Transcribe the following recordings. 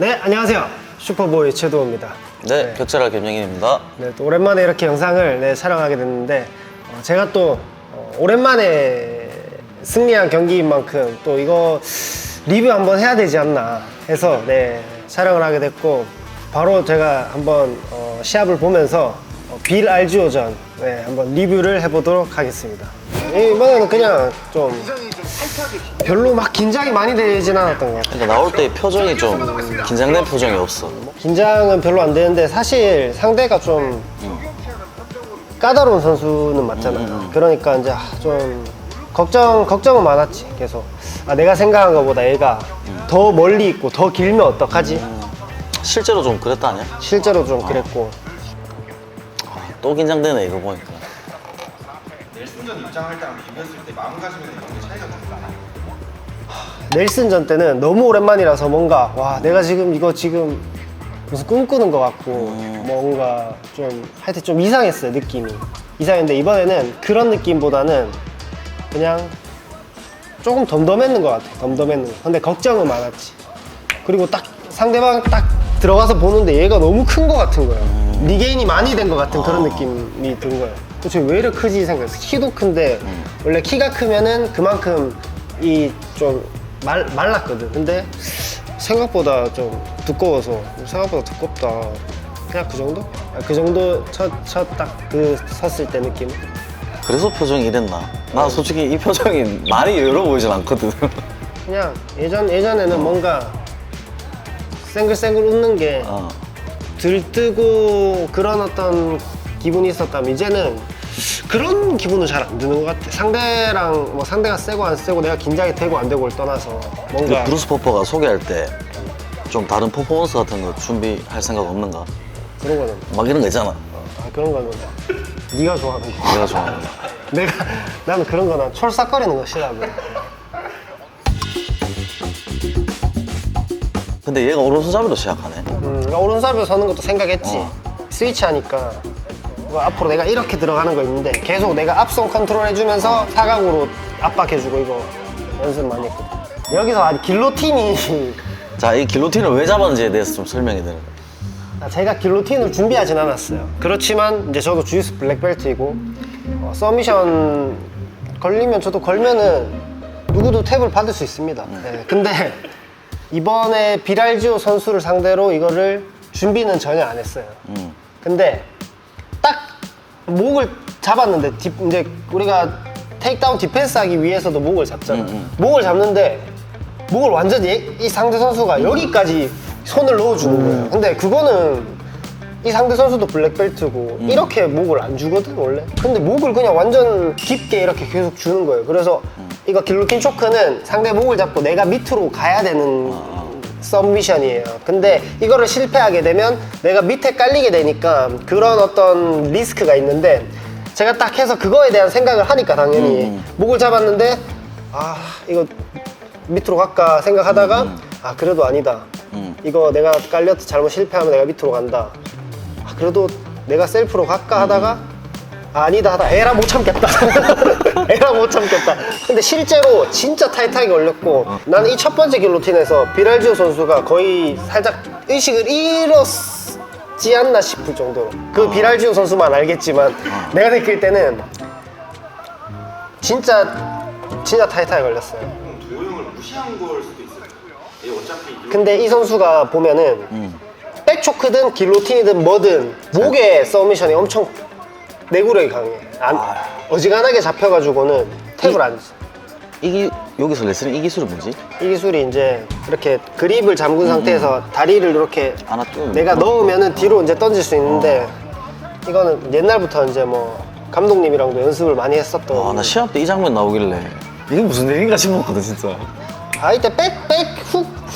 네, 안녕하세요. 슈퍼보이 최도우입니다. 네, 격자라 김영인입니다. 네, 또 오랜만에 이렇게 영상을 촬영하게 됐는데 제가 또 오랜만에 승리한 경기인 만큼 또 이거 리뷰 한번 해야 되지 않나 해서 촬영을 하게 됐고, 바로 제가 한번 시합을 보면서 빌 알지오전 한번 리뷰를 해보도록 하겠습니다. 이번에는 그냥 좀 별로 막 긴장이 많이 되진 않았던 것 같아요. 그러니까 나올 때 표정이 좀 긴장된 표정이 없어. 긴장은 별로 안 되는데 사실 상대가 좀 까다로운 선수는 맞잖아요. 그러니까 이제 좀 걱정은 많았지. 계속 내가 생각한 것보다 얘가 더 멀리 있고 더 길면 어떡하지? 실제로 좀 그랬다 아니야? 실제로 좀 그랬고. 또 긴장되네 이거 보니까. 넬슨전 입장할 때랑 비교했을 때 마음가짐이나 이런 게 차이가 좀 나요? 넬슨전 때는 너무 오랜만이라서 뭔가 내가 지금 이거 지금 무슨 꿈꾸는 것 같고 뭔가 좀 하여튼 좀 이상했어요. 느낌이 이상했는데, 이번에는 그런 느낌보다는 그냥 조금 덤덤했는 것 같아. 덤덤했는 거. 근데 걱정은 많았지. 그리고 딱 상대방 딱 들어가서 보는데 얘가 너무 큰 것 같은 거야. 리게인이 많이 된 것 같은 그런 느낌이 든 거야. 도대체 왜 이렇게 크지 생각했어. 키도 큰데 원래 키가 크면은 그만큼 이 좀 말랐거든. 근데 생각보다 좀 두꺼워서 생각보다 두껍다. 그냥 그 정도? 그 정도 딱 그 섰을 때 느낌. 그래서 표정이 이랬나? 나 솔직히 이 표정이 많이 여러 보이진 않거든. 그냥 예전에는 뭔가 쌩글쌩글 웃는 게 들뜨고 그런 어떤 기분이 있었다면, 이제는 그런 기분은 잘 안 드는 것 같아. 상대랑 뭐 상대가 세고 안 세고 내가 긴장이 되고 안 되고를 떠나서 뭔가 브루스 포퍼가 소개할 때 좀 다른 퍼포먼스 같은 거 준비할 생각 없는가? 그런 거는 막 이런 거 있잖아. 그런 거는 네가 좋아하는 거. 내가 좋아하는 거. 나는 그런 거는 촐싹거리는 거 싫어하고. 근데 얘가 오른손잡이로 시작하네. 그러니까 오른손잡이로 서는 것도 생각했지. 스위치 하니까 이거 앞으로 내가 이렇게 들어가는 거 있는데 계속 내가 앞손 컨트롤 해주면서 사각으로 압박해주고, 이거 연습 많이 했거든. 여기서 아직 길로틴이 자, 이 길로틴을 왜 잡았는지에 대해서 좀 설명이 되는 거야. 제가 길로틴을 준비하진 않았어요. 그렇지만 이제 저도 주짓수 블랙벨트이고 서미션 걸리면 저도 걸면은 누구도 탭을 받을 수 있습니다. 근데 이번에 비랄지오 선수를 상대로 이거를 준비는 전혀 안 했어요. 근데 딱 목을 잡았는데 이제 우리가 테이크다운 디펜스 하기 위해서도 목을 잡잖아. 목을 잡는데 목을 완전히 이 상대 선수가 여기까지 손을 넣어주는 거예요. 근데 그거는 이 상대 선수도 블랙벨트고 이렇게 목을 안 주거든 원래. 근데 목을 그냥 완전 깊게 이렇게 계속 주는 거예요. 그래서 이거 길로틴 초크는 상대 목을 잡고 내가 밑으로 가야 되는 서미션이에요. 근데 이거를 실패하게 되면 내가 밑에 깔리게 되니까 그런 어떤 리스크가 있는데, 제가 딱 해서 그거에 대한 생각을 하니까 당연히 목을 잡았는데 이거 밑으로 갈까 생각하다가 그래도 아니다. 이거 내가 깔려서 잘못 실패하면 내가 밑으로 간다. 그래도 내가 셀프로 갈까 하다가 아니다 하다 에라 못 참겠다. 에라 못 참겠다. 근데 실제로 진짜 타이트하게 걸렸고, 나는 이 첫 번째 길로틴에서 비랄지오 선수가 거의 살짝 의식을 잃었지 않나 싶을 정도로, 그 비랄지오 선수만 알겠지만 내가 느낄 때는 진짜 타이트하게 걸렸어요. 그럼 도호 형을 무시한 걸 수도 있어요. 얘 어차피 근데 이 선수가 보면은 백초크든 길로틴이든 뭐든 목의 서미션이 엄청 내구력이 강해. 어지간하게 잡혀가지고는 탭을 안 줘. 여기서 레슬링 이 기술이 뭐지? 이 기술이 이제 이렇게 그립을 잠근 상태에서 다리를 이렇게 하나 띄우는 내가 거. 넣으면은 뒤로 이제 던질 수 있는데, 이거는 옛날부터 이제 뭐 감독님이랑도 연습을 많이 했었던. 나 시합 때 이 장면 나오길래 이게 무슨 일인가 싶었거든 진짜. 이때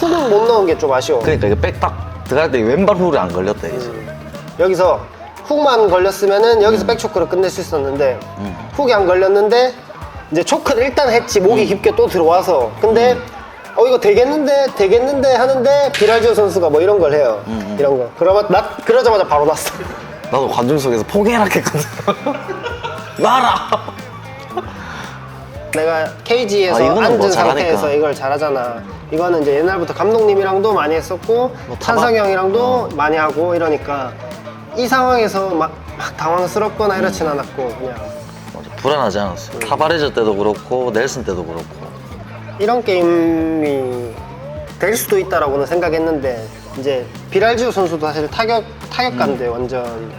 훅은 못 넣은 게 좀 아쉬워. 그러니까 이게 백 딱 들어갈 때 왼발 훅이 안 걸렸다 이게. 여기서 훅만 걸렸으면은 여기서 백초크를 끝낼 수 있었는데 훅이 안 걸렸는데 이제 초크를 일단 했지. 목이 깊게 또 들어와서. 근데 이거 되겠는데 하는데 비랄지오 선수가 뭐 이런 걸 해요. 이런 거. 그러자마자 바로 났어. 나도 관중석에서 포기해라 했거든. 놔라. 내가 케이지에서 이거는 앉은 뭐 상태에서 잘하니까. 이걸 잘하잖아. 이거는 이제 옛날부터 감독님이랑도 많이 했었고 뭐 찬성이 형이랑도 많이 하고 이러니까 이 상황에서 막 당황스럽거나 이렇진 않았고 그냥 맞아, 불안하지 않았어. 타바레즈 때도 그렇고 넬슨 때도 그렇고. 이런 게임이 될 수도 있다라고는 생각했는데 이제 비랄지오 선수도 사실 타격가인데 완전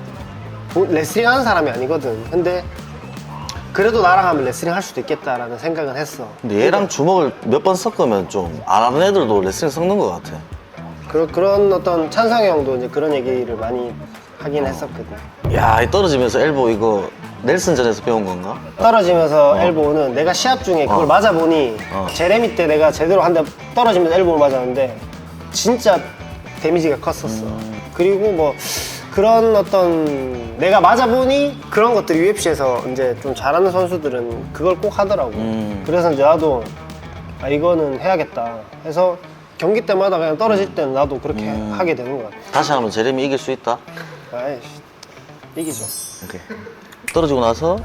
레슬링 하는 사람이 아니거든. 근데 그래도 나랑 하면 레슬링 할 수도 있겠다라는 생각은 했어. 근데 얘랑 주먹을 몇 번 섞으면 좀 안 하는 애들도 레슬링 섞는 것 같아. 그런 어떤 찬성이 형도 이제 그런 얘기를 많이 하긴 했었거든. 야, 이 떨어지면서 엘보 이거 넬슨전에서 배운 건가? 떨어지면서 엘보는 내가 시합 중에 그걸 맞아보니 제레미 때 내가 제대로 한 대 떨어지면서 엘보를 맞았는데 진짜 데미지가 컸었어. 그리고 뭐 그런 어떤 내가 맞아보니 그런 것들이 UFC에서 이제 좀 잘하는 선수들은 그걸 꼭 하더라고. 그래서 이제 나도 아 이거는 해야겠다 해서 경기 때마다 그냥 떨어질 때는 나도 그렇게 하게 되는 것 같아. 다시 하면 제레미 이길 수 있다? 아이씨 이기죠. 오케이. 떨어지고 나서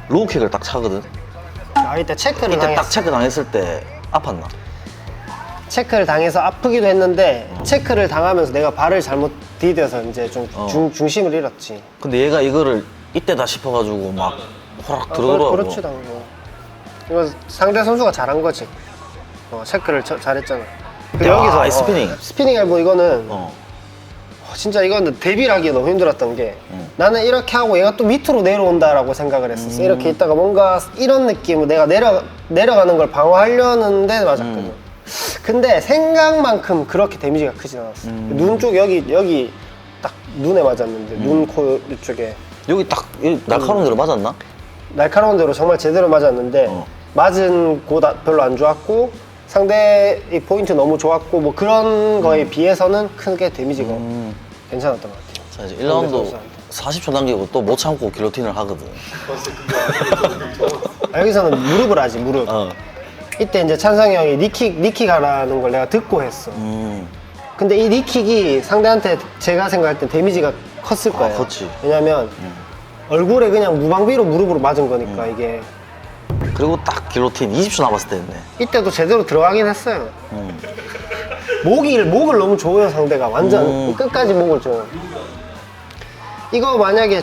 로우킥을 딱 차거든. 아 이때 체크를 이때 당했어. 딱 체크 당했을 때 아팠나? 체크를 당해서 아프기도 했는데 체크를 당하면서 내가 발을 잘못 디뎌서 이제 좀 중심을 잃었지. 근데 얘가 이거를 이때다 싶어가지고 막 호락 들어오더라고. 그렇지 당연히. 이거 상대 선수가 잘한 거지. 체크를 잘했잖아. 근데 야, 여기서 이 스피닝. 스피닝 엘보 이거는 어. 진짜 이거는 대비를 하기 너무 힘들었던 게 나는 이렇게 하고 얘가 또 밑으로 내려온다라고 생각을 했었어. 이렇게 있다가 뭔가 이런 느낌으로 내가 내려가는 걸 방어하려는데 맞았거든. 근데 생각만큼 그렇게 데미지가 크진 않았어. 눈 쪽 여기 딱 눈에 맞았는데 눈, 코 이쪽에 여기 딱 날카로운 데로 맞았나? 날카로운 대로 정말 제대로 맞았는데 맞은 곳 별로 안 좋았고 상대의 포인트 너무 좋았고 뭐 그런 거에 비해서는 크게 데미지가 괜찮았던 것 같아요. 자, 이제 1라운드 40초 남기고 또 못 참고 길로틴을 하거든. 여기서는 무릎을 하지 무릎. 이때 이제 찬성이 형이 니킥 하라는 걸 내가 듣고 했어. 근데 이 니킥이 상대한테 제가 생각할 때 데미지가 컸을 거예요. 컸지. 왜냐면 얼굴에 그냥 무방비로 무릎으로 맞은 거니까 이게 그리고 딱 길로틴 20초 남았을 때 했네. 이때도 제대로 들어가긴 했어요. 목을 너무 줘요 상대가 완전 끝까지 목을 줘요. 이거 만약에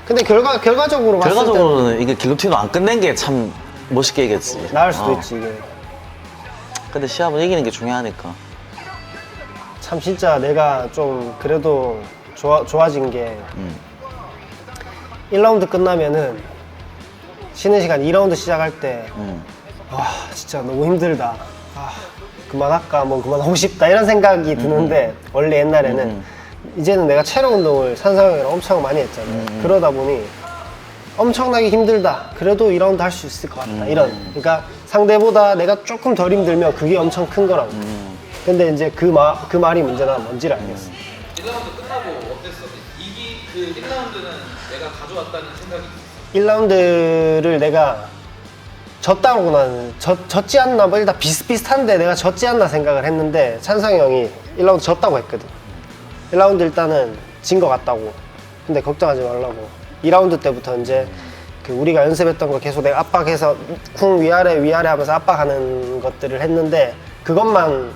근데 결과적으로 봤을 때 결과적으로는 이게 길로틴으로 안 끝낸 게 참 멋있게 이겼지. 나을 수도 있지 이게. 근데 시합은 이기는 게 중요하니까. 참 진짜 내가 좀 그래도 좋아진 게 1라운드 끝나면은 쉬는 시간 2라운드 시작할 때 와 진짜 너무 힘들다. 아, 그만할까 뭐 그만하고 싶다 이런 생각이 드는데 원래 옛날에는 이제는 내가 체력 운동을 산상형이랑 엄청 많이 했잖아. 그러다 보니 엄청나게 힘들다. 그래도 2라운드 할 수 있을 것 같다. 이런. 그러니까 상대보다 내가 조금 덜 힘들면 그게 엄청 큰 거라고. 근데 이제 그 말이 문제나 뭔지를 알겠어. 1라운드 끝나고 어땠어? 그 1라운드는 내가 가져왔다는 생각이 있었어? 1라운드를 내가 졌다고 나는 졌지 않나 뭐 일단 비슷비슷한데 내가 졌지 않나 생각을 했는데 찬성이 형이 1라운드 졌다고 했거든. 1라운드 일단은 진 것 같다고. 근데 걱정하지 말라고. 2라운드 때부터 이제 그 우리가 연습했던 거 계속 내가 압박해서 쿵 위아래 하면서 압박하는 것들을 했는데 그것만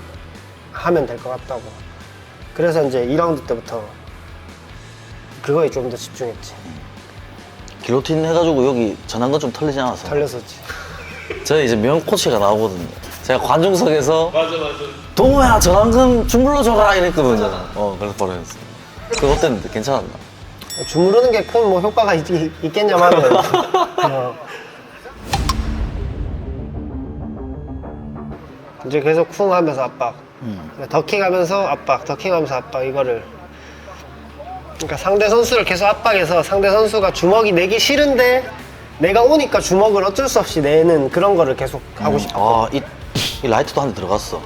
하면 될 것 같다고. 그래서 이제 2라운드 때부터 그거에 좀 더 집중했지. 길로틴 해가지고 여기 전한 건 좀 털리지 않았어? 털렸었지. 저는 이제 명 코치가 나오거든요. 제가 관중석에서 동호야 전환금 주물러 줘라 이랬거든요. 그래서 바로 했어. 그거 어땠는데 괜찮았나? 주무르는 게 큰 뭐 효과가 있겠냐마는 이제 계속 쿵 하면서 압박 더킹하면서 압박 더킹하면서 압박 이거를 그러니까 상대 선수를 계속 압박해서 상대 선수가 주먹이 내기 싫은데 내가 오니까 주먹을 어쩔 수 없이 내는 그런 거를 계속 하고 싶어. 이 라이트도 한 대 들어갔어.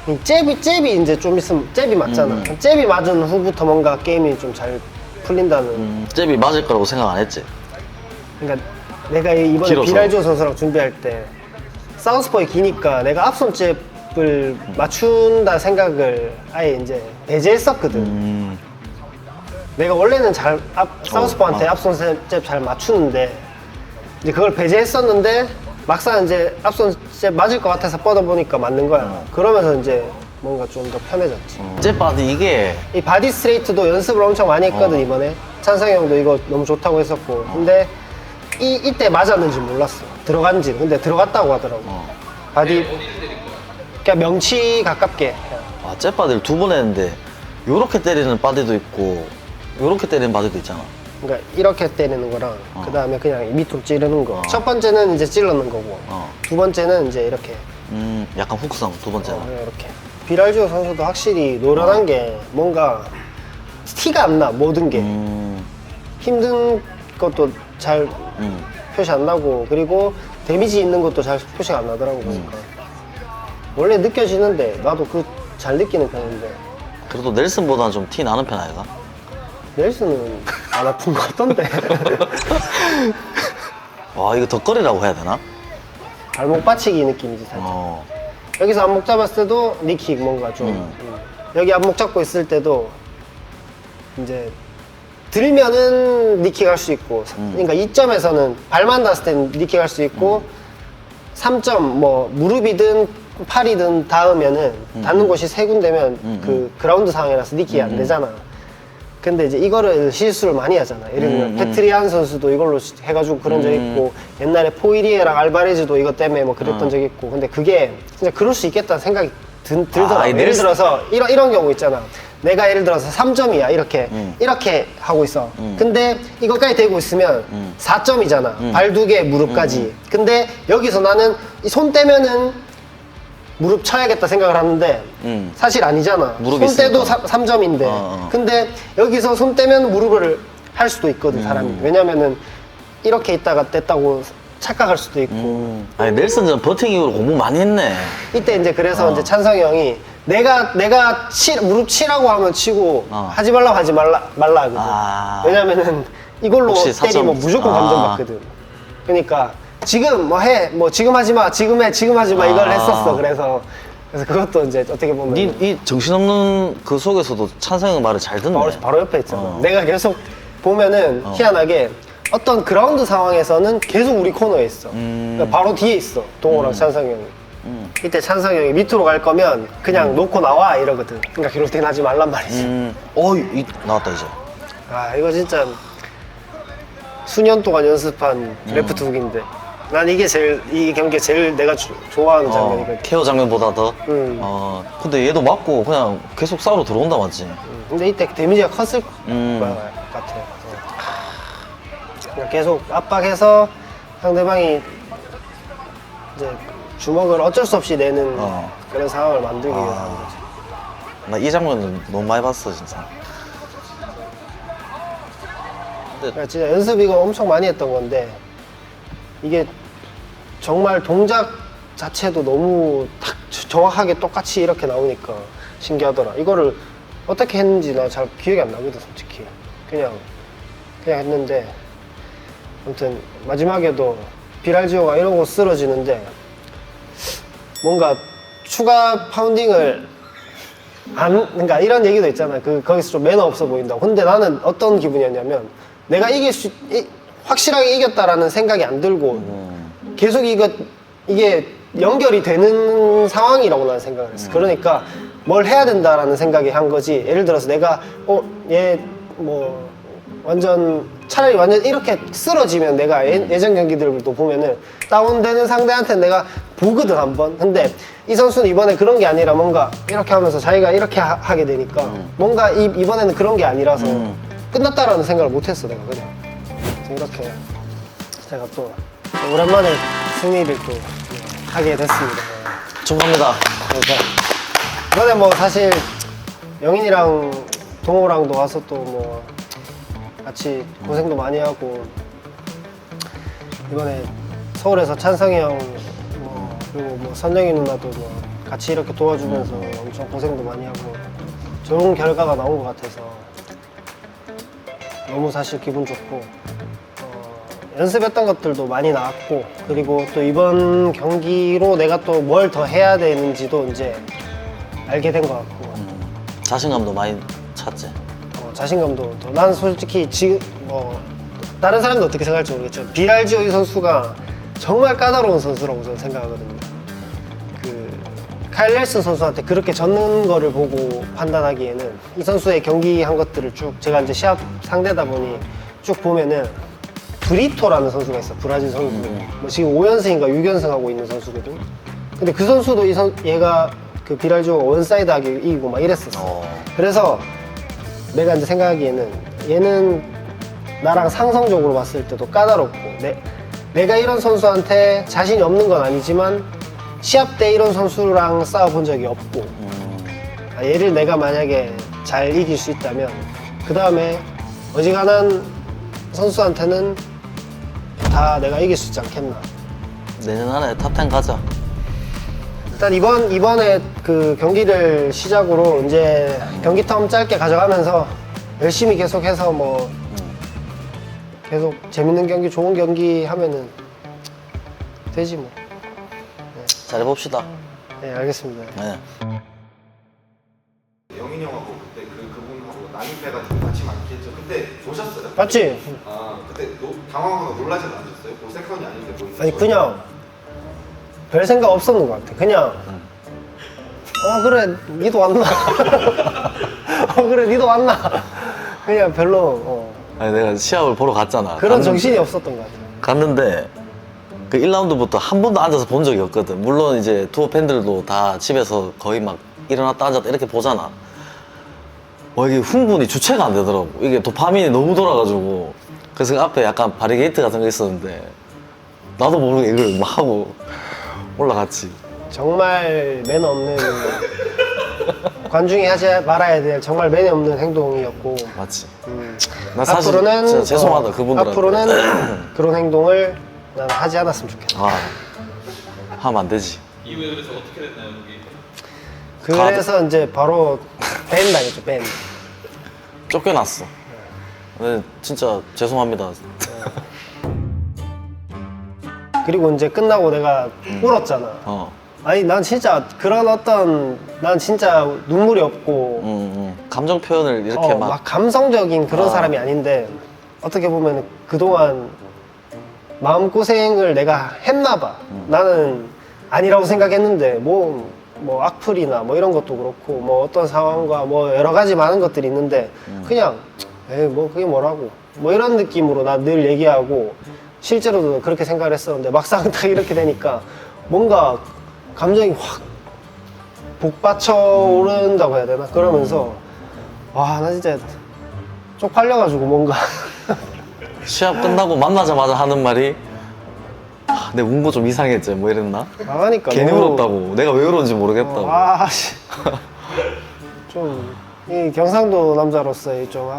이 잽이 이제 좀 있으면 잽이 맞잖아. 잽이 맞은 후부터 뭔가 게임이 좀 잘 풀린다는. 잽이 맞을 거라고 생각 안 했지? 그러니까 내가 이번에 길어서. 비랄조 선수랑 준비할 때 사우스포이 기니까 내가 앞손 잽을 맞춘다 생각을 아예 이제 배제했었거든. 내가 원래는 사우스포한테 앞손 잽 잘 맞추는데 이제 그걸 배제했었는데 막상 이제 앞선 이제 맞을 것 같아서 뻗어보니까 맞는 거야. 그러면서 이제 뭔가 좀 더 편해졌지. 제 바디 이게 이 바디 스트레이트도 연습을 엄청 많이 했거든 이번에. 찬성이 형도 이거 너무 좋다고 했었고. 근데 이때 맞았는지 몰랐어. 들어간지. 근데 들어갔다고 하더라고. 바디 어디를 때린 거야? 그냥 명치 가깝게. 아, 제 바디를 2번 했는데 요렇게 때리는 바디도 있고 요렇게 때리는 바디도 있잖아. 그러니까 이렇게 때리는 거랑 그 다음에 그냥 밑으로 찌르는 거. 첫 번째는 이제 찔러는 거고. 두 번째는 이제 이렇게. 약간 훅성 2번째는. 이렇게. 비랄지오 선수도 확실히 노련한 게 뭔가 티가 안 나, 모든 게. 힘든 것도 잘 표시 안 나고, 그리고 데미지 있는 것도 잘 표시가 안 나더라고, 보니까. 원래 느껴지는데, 나도 그 잘 느끼는 편인데. 그래도 넬슨보다는 좀 티 나는 편 아이가? 넬슨은 안 아픈 것 같던데. 와, 이거 덧거리라고 해야 되나? 발목 받치기 느낌이지, 살짝. 여기서 안목 잡았을 때도 니킥 뭔가 좀. 여기 안목 잡고 있을 때도 이제 들면은 니킥 할 수 있고, 그러니까 2점에서는 발만 닿았을 땐 니킥 할 수 있고, 3점 뭐 무릎이든 팔이든 닿으면은 닿는 곳이 세 군데면 그 그라운드 상황이라서 니킥이 안 되잖아. 근데 이제 이거를 실수를 많이 하잖아. 예를 들면 페트리안 선수도 이걸로 해가지고 그런 적 있고, 옛날에 포이리에랑 알바레즈도 이것 때문에 뭐 그랬던 적 있고. 근데 그게 진짜 그럴 수 있겠다는 생각이 들더라. 이 예를 넬슨- 들어서 이런 경우 있잖아. 내가 예를 들어서 3점이야 이렇게 하고 있어. 근데 이것까지 대고 있으면 4점이잖아. 발 2개 무릎까지. 근데 여기서 나는 이 손 떼면은 무릎 쳐야겠다 생각을 하는데 사실 아니잖아. 무릎이 손 떼도 있으니까. 3점인데 근데 여기서 손 떼면 무릎을 할 수도 있거든 사람이. 왜냐면은 이렇게 있다가 뗐다고 착각할 수도 있고. 아니, 넬슨전 버팅 이후로 공부 많이 했네. 이때 이제 그래서 이제 찬성이 형이 내가 무릎 치라고 하면 치고 하지 말라고 하지 말라 하거든. 왜냐면은 이걸로 혹시 때리면 4점. 무조건 감점받거든. 그러니까 지금 지금 하지 마, 지금 하지 마 이걸 했었어. 그래서 그것도 이제 어떻게 보면 이 정신없는 그 속에서도 찬성형 말을 잘 듣네. 바로 옆에 있잖아. 내가 계속 보면은 희한하게 어떤 그라운드 상황에서는 계속 우리 코너에 있어. 그러니까 바로 뒤에 있어. 동호랑 찬성이 형이. 이때 찬성이 형이 밑으로 갈 거면 그냥 놓고 나와 이러거든. 그러니까 기록팅 하지 말란 말이지. 나왔다 이제. 아 이거 진짜 수년 동안 연습한 레프트 훅인데 난 이 경기에 제일 내가 좋아하는 장면이거든. 케어 장면보다 더. 근데 얘도 맞고 그냥 계속 싸우러 들어온다 맞지? 근데 이때 데미지가 컸을 것 같아. 그냥 계속 압박해서 상대방이 이제 주먹을 어쩔 수 없이 내는 그런 상황을 만들기 위해서 하는 거지. 나 이 장면은 너무 많이 봤어 진짜. 그러니까 진짜 연습 이거 엄청 많이 했던 건데 이게 정말 동작 자체도 너무 딱 정확하게 똑같이 이렇게 나오니까 신기하더라. 이거를 어떻게 했는지 나 잘 기억이 안 나거든 솔직히. 그냥 했는데 아무튼 마지막에도 비랄지오가 이러고 쓰러지는데 뭔가 추가 파운딩을 그러니까 이런 얘기도 있잖아. 거기서 좀 매너 없어 보인다고. 근데 나는 어떤 기분이었냐면 내가 확실하게 이겼다라는 생각이 안 들고 계속 이게 연결이 되는 상황이라고 나는 생각을 했어. 그러니까 뭘 해야 된다라는 생각이 한 거지. 예를 들어서 내가 얘 뭐 차라리 완전 이렇게 쓰러지면 내가 예전 경기들도 보면은 다운되는 상대한테 내가 보거든 한번. 근데 이 선수는 이번에 그런 게 아니라 뭔가 이렇게 하면서 자기가 이렇게 하게 되니까 뭔가 이번에는 그런 게 아니라서 끝났다라는 생각을 못했어 내가 그냥. 이렇게 제가 또 오랜만에 승리를 또 하게 됐습니다. 축하합니다. 그러니까 이번에 뭐 사실 영인이랑 동호랑도 와서 또 뭐 같이 고생도 많이 하고 이번에 서울에서 찬성이 형 그리고 뭐 선영이 누나도 뭐 같이 이렇게 도와주면서 엄청 고생도 많이 하고 좋은 결과가 나온 것 같아서 너무 사실 기분 좋고 연습했던 것들도 많이 나왔고 그리고 또 이번 경기로 내가 또 뭘 더 해야 되는지도 이제 알게 된 것 같고 자신감도 많이 찾지. 자신감도 난 솔직히 지금 뭐 다른 사람도 어떻게 생각할지 모르겠지만 비랄지오 이 선수가 정말 까다로운 선수라고 저는 생각하거든요. 그 카일 nel슨 선수한테 그렇게 졌는 거를 보고 판단하기에는 이 선수의 경기한 것들을 쭉 제가 이제 시합 상대다 보니 쭉 보면은 브리토라는 선수가 있어. 브라질 선수. 뭐 지금 5연승인가 6연승 하고 있는 선수거든. 근데 그 선수도 얘가 그 비랄주가 원사이드하게 이기고 막 이랬었어. 그래서 내가 이제 생각하기에는 얘는 나랑 상성적으로 봤을 때도 까다롭고 내가 이런 선수한테 자신이 없는 건 아니지만 시합 때 이런 선수랑 싸워본 적이 없고 얘를 내가 만약에 잘 이길 수 있다면 그 다음에 어지간한 선수한테는 다 내가 이길 수 있지 않겠나. 내년 안에 탑10 가자. 일단 이번에 그 경기를 시작으로 이제 경기 텀 짧게 가져가면서 열심히 계속해서 뭐 계속 재밌는 경기, 좋은 경기 하면은 되지 뭐. 잘해봅시다. 네, 알겠습니다. 네. 영인이 형하고 그때 그분하고 난입해가지고 같이 많겠죠. 그때 보셨어요? 맞지? 아 그때 당황하고 놀라진 않으셨어요? 뭐 세컨이 아닌데 뭐 아니 그냥 별 생각 없었는 것 같아. 그냥 그래 니도 왔나? 그래 니도 왔나? 그냥 별로 아니 내가 시합을 보러 갔잖아. 그런 갔는데- 정신이 없었던 것 같아. 갔는데 그 1라운드부터 한 번도 앉아서 본 적이 없거든. 물론 이제 투어 팬들도 다 집에서 거의 막 일어났다 앉았다 이렇게 보잖아. 이게 흥분이 주체가 안 되더라고. 이게 도파민이 너무 돌아가지고. 그래서 그 앞에 약간 바리게이트 같은 거 있었는데 나도 모르게 이걸 막 하고 올라갔지. 정말 매너 없는 관중이 하지 말아야 될 정말 매너 없는 행동이었고 맞지. 나 사실 앞으로는 진짜 죄송하다 그분들한테. 앞으로는 그런 행동을 나는 하지 않았으면 좋겠다. 하면 안 되지. 이후에 그래서 어떻게 됐나요, 여기? 그래서 이제 바로 밴 당했죠. 밴. 쫓겨났어. 네, 진짜 죄송합니다. 그리고 이제 끝나고 내가 울었잖아. 아니 난 진짜 난 진짜 눈물이 없고 감정 표현을 이렇게 막 감성적인 그런 아. 사람이 아닌데 어떻게 보면 그동안 마음고생을 내가 했나 봐. 나는 아니라고 생각했는데 뭐 악플이나 뭐 이런 것도 그렇고 뭐 어떤 상황과 뭐 여러 가지 많은 것들이 있는데 그냥 에이 뭐 그게 뭐라고 뭐 이런 느낌으로 나 늘 얘기하고 실제로도 그렇게 생각을 했었는데 막상 딱 이렇게 되니까 뭔가 감정이 확 복받쳐 오른다고 해야 되나? 그러면서 와 나 진짜 쪽팔려가지고 뭔가 시합 끝나고 만나자마자 하는 말이 내가 운 거 좀 이상했지 뭐 이랬나? 나가니까 괜히 너무- 울었다고. 내가 왜 그런지 모르겠다고. 아씨 좀 이 경상도 남자로서의 좀